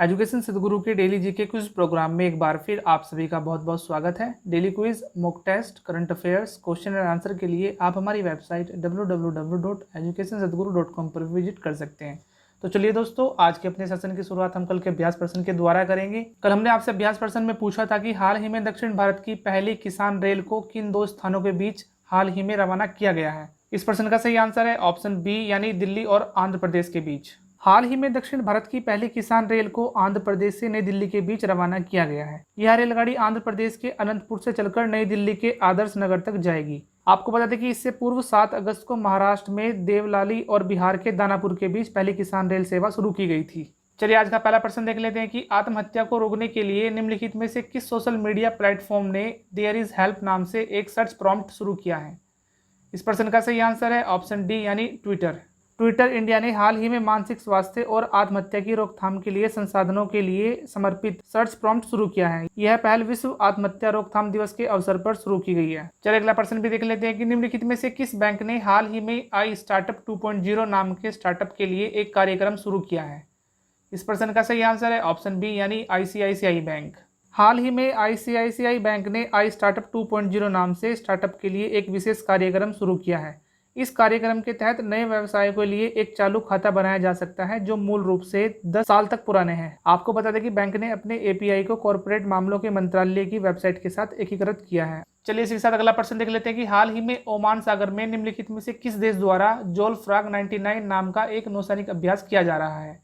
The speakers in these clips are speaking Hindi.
एजुकेशन सदगुरु के डेली जीके क्विज प्रोग्राम में एक बार फिर आप सभी का बहुत बहुत स्वागत है। Daily quiz, mock test, current affairs, question and answer के लिए आप हमारी वेबसाइट www.educationsatguru.com पर विजिट कर सकते हैं। तो चलिए दोस्तों, आज के अपने सेशन की शुरुआत हम कल के अभ्यास प्रश्न के द्वारा करेंगे। कल हमने आपसे अभ्यास प्रश्न में पूछा था कि हाल ही में दक्षिण भारत की पहली किसान रेल को किन दो स्थानों के बीच हाल ही में रवाना किया गया है। इस प्रश्न का सही आंसर है ऑप्शन बी, यानी दिल्ली और आंध्र प्रदेश के बीच। हाल ही में दक्षिण भारत की पहली किसान रेल को आंध्र प्रदेश से नई दिल्ली के बीच रवाना किया गया है। यह रेलगाड़ी आंध्र प्रदेश के अनंतपुर से चलकर नई दिल्ली के आदर्श नगर तक जाएगी। आपको बता दें कि इससे पूर्व 7 अगस्त को महाराष्ट्र में देवलाली और बिहार के दानापुर के बीच पहली किसान रेल सेवा शुरू की गई थी। चलिए आज का पहला प्रश्न देख लेते हैं कि आत्महत्या को रोकने के लिए निम्नलिखित में से किस सोशल मीडिया प्लेटफॉर्म ने देयर इज हेल्प नाम से एक सर्च प्रॉम्प्ट शुरू किया है। इस प्रश्न का सही आंसर है ऑप्शन डी, यानी ट्विटर। ट्विटर इंडिया ने हाल ही में मानसिक स्वास्थ्य और आत्महत्या की रोकथाम के लिए संसाधनों के लिए समर्पित सर्च प्रॉम्प्ट शुरू किया है। यह पहल विश्व आत्महत्या रोकथाम दिवस के अवसर पर शुरू की गई है। चलिए अगला प्रश्न भी देख लेते हैं कि निम्नलिखित में से किस बैंक ने हाल ही में आई स्टार्टअप 2.0 नाम के स्टार्टअप के लिए एक कार्यक्रम शुरू किया है। इस प्रश्न का सही आंसर है ऑप्शन बी, यानी ICICI बैंक। हाल ही में ICICI बैंक ने आई स्टार्टअप 2.0 नाम से स्टार्टअप के लिए एक विशेष कार्यक्रम शुरू किया है। इस कार्यक्रम के तहत नए व्यवसाय के लिए एक चालू खाता बनाया जा सकता है जो मूल रूप से 10 साल तक पुराने हैं। आपको बता दें कि बैंक ने अपने API को कॉर्पोरेट मामलों के मंत्रालय की वेबसाइट के साथ एकीकृत किया है। चलिए इसी के साथ अगला प्रश्न देख लेते हैं कि हाल ही में ओमान सागर में निम्नलिखित में से किस देश द्वारा जोलफ्रॉग 99 नाम का एक नौसैनिक अभ्यास किया जा रहा है।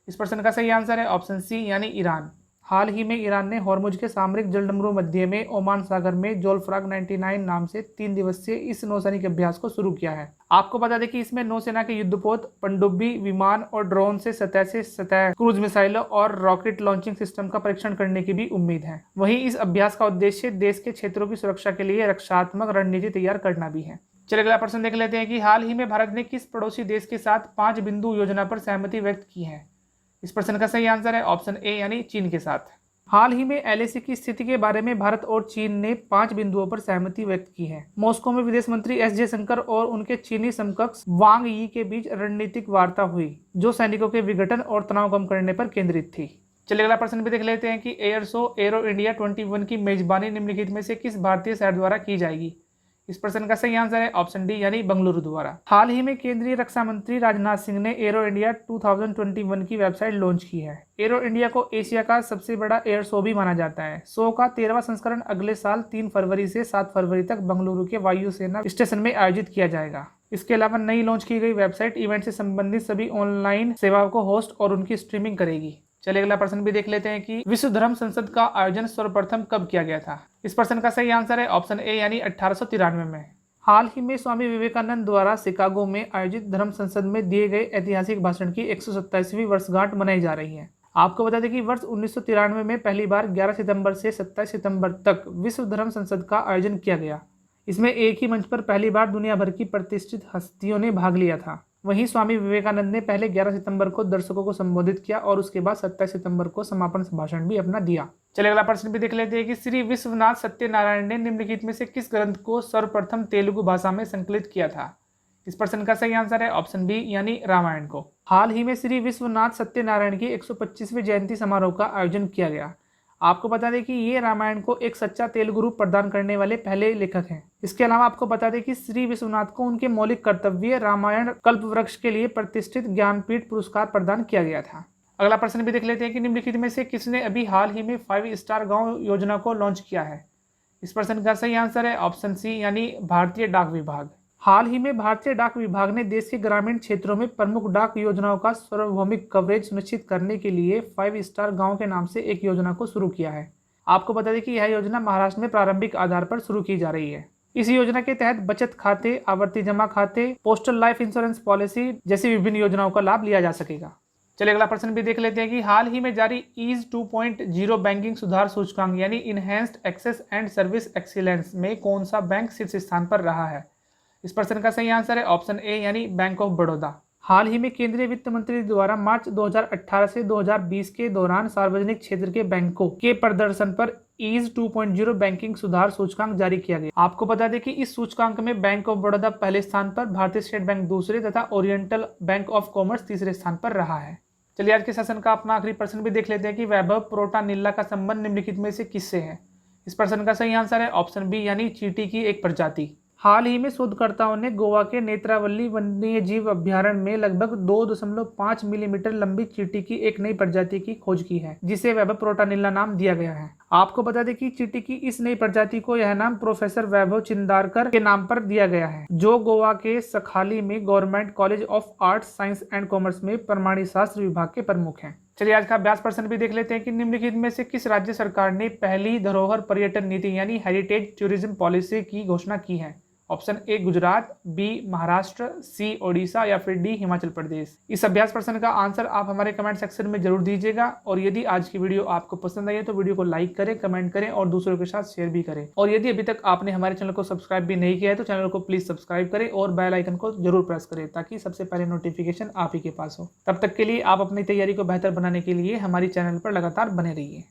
इस प्रश्न का सही आंसर है ऑप्शन सी, यानी ईरान। हाल ही में ईरान ने हॉर्मुज के सामरिक जलडमरू मध्य में ओमान सागर में जोलफ्रॉग 99 नाम से 3 दिवसीय इस नौसैनिक अभ्यास को शुरू किया है। आपको बता दें कि इसमें नौसेना के युद्धपोत, पनडुब्बी विमान और ड्रोन से सतह क्रूज मिसाइलों और रॉकेट लॉन्चिंग सिस्टम का परीक्षण करने की भी उम्मीद है। वहीं इस अभ्यास का उद्देश्य देश के क्षेत्रों की सुरक्षा के लिए रक्षात्मक रणनीति तैयार करना भी है। चलिए अगला प्रश्न देख लेते हैं कि हाल ही में भारत ने किस पड़ोसी देश के साथ 5 बिंदु योजना पर सहमति व्यक्त की है। इस प्रश्न का सही आंसर है ऑप्शन ए, यानी चीन के साथ। हाल ही में LAC की स्थिति के बारे में भारत और चीन ने 5 बिंदुओं पर सहमति व्यक्त की है। मॉस्को में विदेश मंत्री S जयशंकर और उनके चीनी समकक्ष वांग यी के बीच रणनीतिक वार्ता हुई जो सैनिकों के विघटन और तनाव कम करने पर केंद्रित थी। चलिए अगला प्रश्न भी देख लेते हैं कि एयर शो एरो इंडिया 21 की मेजबानी निम्नलिखित में से किस भारतीय शहर द्वारा की जाएगी। इस प्रश्न का सही आंसर है ऑप्शन डी, यानी बेंगलुरु द्वारा। हाल ही में केंद्रीय रक्षा मंत्री राजनाथ सिंह ने एरो इंडिया 2021 की वेबसाइट लॉन्च की है। एरो इंडिया को एशिया का सबसे बड़ा एयर शो भी माना जाता है। शो का 13वां संस्करण अगले साल 3 फरवरी से 7 फरवरी तक बेंगलुरु के वायुसेना स्टेशन में आयोजित किया जाएगा। इसके अलावा नई लॉन्च की गई वेबसाइट इवेंट से संबंधित सभी ऑनलाइन सेवाओं को होस्ट और उनकी स्ट्रीमिंग करेगी। चलिए अगला प्रश्न भी देख लेते हैं कि विश्व धर्म संसद का आयोजन सर्वप्रथम कब किया गया था। इस प्रश्न का सही आंसर है ऑप्शन ए, यानी 1893 में। हाल ही में स्वामी विवेकानंद द्वारा शिकागो में आयोजित धर्म संसद में दिए गए ऐतिहासिक भाषण की 127वीं वर्षगांठ मनाई जा रही है। आपको बता दें कि वर्ष 1993 में पहली बार 11 सितंबर से 27 सितंबर तक विश्व धर्म संसद का आयोजन किया गया। इसमें एक ही मंच पर पहली बार दुनिया भर की प्रतिष्ठित हस्तियों ने भाग लिया था। वहीं स्वामी विवेकानंद ने पहले 11 सितंबर को दर्शकों को संबोधित किया और उसके बाद 27 सितंबर को समापन भाषण भी अपना दिया। चलिए अगला प्रश्न भी देख लेते हैं कि श्री विश्वनाथ सत्यनारायण ने निम्नलिखित में से किस ग्रंथ को सर्वप्रथम तेलुगु भाषा में संकलित किया था। इस प्रश्न का सही आंसर है ऑप्शन बी, यानी रामायण को। हाल ही में श्री विश्वनाथ सत्यनारायण की 125वीं जयंती समारोह का आयोजन किया गया। आपको बता दें कि ये रामायण को एक सच्चा तेलुगु रूप प्रदान करने वाले पहले लेखक हैं। इसके अलावा आपको बता दें कि श्री विश्वनाथ को उनके मौलिक कर्तव्य रामायण कल्पवृक्ष के लिए प्रतिष्ठित ज्ञानपीठ पुरस्कार प्रदान किया गया था। अगला प्रश्न भी देख लेते हैं कि निम्नलिखित में से किसने अभी हाल ही में 5 स्टार गांव योजना को लॉन्च किया है। इस प्रश्न का सही आंसर है ऑप्शन सी, यानी भारतीय डाक विभाग। हाल ही में भारतीय डाक विभाग ने देश के ग्रामीण क्षेत्रों में प्रमुख डाक योजनाओं का सार्वभौमिक कवरेज सुनिश्चित करने के लिए 5 स्टार गांव के नाम से एक योजना को शुरू किया है। आपको बता दें कि यह योजना महाराष्ट्र में प्रारंभिक आधार पर शुरू की जा रही है। इस योजना के तहत बचत खाते, आवर्ती जमा खाते, पोस्टल लाइफ इंश्योरेंस पॉलिसी जैसी विभिन्न योजनाओं का लाभ लिया जा सकेगा। चलिए अगला प्रश्न भी देख लेते हैं कि हाल ही में जारी ईज 2.0 बैंकिंग सुधार सूचकांक यानी enhanced access and service excellence में कौन सा बैंक शीर्ष स्थान पर रहा है। इस प्रश्न का सही आंसर है ऑप्शन ए, यानी बैंक ऑफ बड़ौदा। हाल ही में केंद्रीय वित्त मंत्री द्वारा मार्च 2018 से 2020 के दौरान सार्वजनिक क्षेत्र के बैंकों के प्रदर्शन पर ईज 2.0 बैंकिंग सुधार सूचकांक जारी किया गया। आपको बता दें कि इस सूचकांक में बैंक ऑफ बड़ौदा पहले स्थान पर, भारतीय स्टेट बैंक दूसरे तथा ओरिएंटल बैंक ऑफ कॉमर्स तीसरे स्थान पर रहा है। चलिए आज के सेशन का अपना आखिरी प्रश्न भी देख लेते हैं कि वैभव प्रोटानिल्ला का संबंध निम्नलिखित में से किससे है। इस प्रश्न का सही आंसर है ऑप्शन बी यानी चींटी की एक प्रजाति। हाल ही में शोधकर्ताओं ने गोवा के नेत्रावली वन्यजीव अभ्यारण्य में लगभग 2.5 मिलीमीटर लंबी चींटी की एक नई प्रजाति की खोज की है, जिसे वैभव प्रोटानिल्ला नाम दिया गया है। आपको बता दें कि चींटी की इस नई प्रजाति को यह नाम प्रोफेसर वैभव चिंदारकर के नाम पर दिया गया है, जो गोवा के सखाली में government college of arts, science and commerce में प्राणी शास्त्र विभाग के प्रमुख हैं। चलिए आज का अभ्यास प्रश्न भी देख लेते हैं कि निम्नलिखित में से किस राज्य सरकार ने पहली धरोहर पर्यटन नीति यानी हेरिटेज टूरिज्म पॉलिसी की घोषणा की है। Option A Gujarat, B Maharashtra, C Odisha या फिर डी हिमाचल प्रदेश। इस अभ्यास प्रश्न का आंसर आप हमारे कमेंट सेक्शन में जरूर दीजिएगा और यदि आज की वीडियो आपको पसंद आई है तो वीडियो को लाइक करें, कमेंट करें और दूसरों के साथ शेयर भी करें। और यदि अभी तक आपने हमारे चैनल को सब्सक्राइब भी नहीं किया है तो चैनल को प्लीज सब्सक्राइब करें और बेल आइकन को जरूर प्रेस करें ताकि सबसे पहले नोटिफिकेशन आप ही के पास हो। तब तक के लिए आप अपनी तैयारी को बेहतर बनाने के लिए हमारी चैनल पर लगातार बने रहिए।